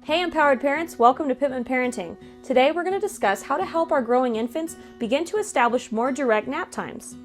Hey empowered parents, welcome to Pittman Parenting. Today we're going to discuss how to help our growing infants begin to establish more direct nap times.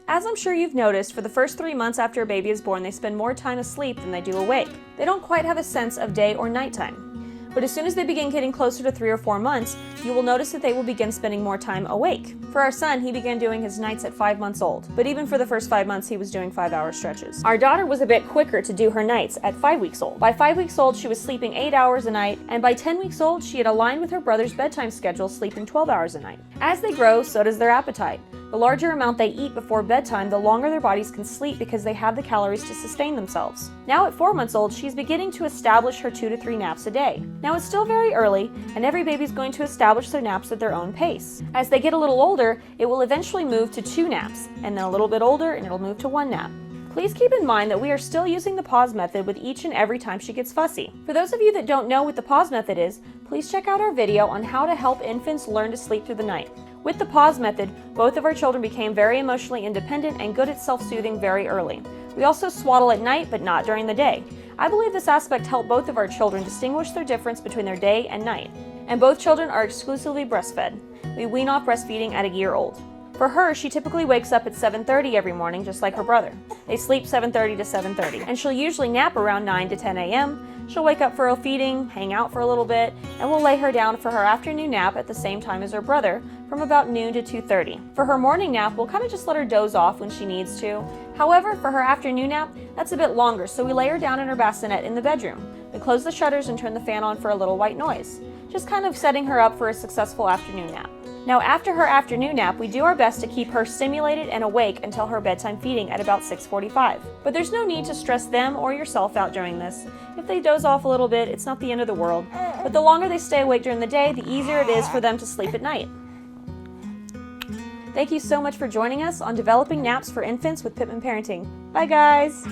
As I'm sure you've noticed, for the first 3 months after a baby is born, they spend more time asleep than they do awake. They don't quite have a sense of day or nighttime. But as soon as they begin getting closer to 3 or 4 months, you will notice that they will begin spending more time awake. For our son, he began doing his nights at 5 months old, but even for the first 5 months, he was doing 5-hour stretches. Our daughter was a bit quicker to do her nights at 5 weeks old. By 5 weeks old, she was sleeping 8 hours a night, and by 10 weeks old, she had aligned with her brother's bedtime schedule, sleeping 12 hours a night. As they grow, so does their appetite. The larger amount they eat before bedtime, the longer their bodies can sleep because they have the calories to sustain themselves. Now at 4 months old, she's beginning to establish her 2 to 3 naps a day. Now it's still very early, and every baby's going to establish their naps at their own pace. As they get a little older, it will eventually move to 2 naps, and then a little bit older, and it'll move to 1 nap. Please keep in mind that we are still using the pause method with each and every time she gets fussy. For those of you that don't know what the pause method is, please check out our video on how to help infants learn to sleep through the night. With the pause method, both of our children became very emotionally independent and good at self-soothing very early. We also swaddle at night, but not during the day. I believe this aspect helped both of our children distinguish their difference between their day and night. And both children are exclusively breastfed. We wean off breastfeeding at a year old. For her, she typically wakes up at 7:30 every morning, just like her brother. They sleep 7:30 to 7:30, and she'll usually nap around 9 to 10 a.m. She'll wake up for a feeding, hang out for a little bit, and we'll lay her down for her afternoon nap at the same time as her brother, from about noon to 2:30. For her morning nap, we'll kind of just let her doze off when she needs to. However, for her afternoon nap, that's a bit longer, so we lay her down in her bassinet in the bedroom. We close the shutters and turn the fan on for a little white noise, just kind of setting her up for a successful afternoon nap. Now after her afternoon nap, we do our best to keep her stimulated and awake until her bedtime feeding at about 6:45. But there's no need to stress them or yourself out during this. If they doze off a little bit, it's not the end of the world. But the longer they stay awake during the day, the easier it is for them to sleep at night. Thank you so much for joining us on Developing Naps for Infants with Pittman Parenting. Bye guys!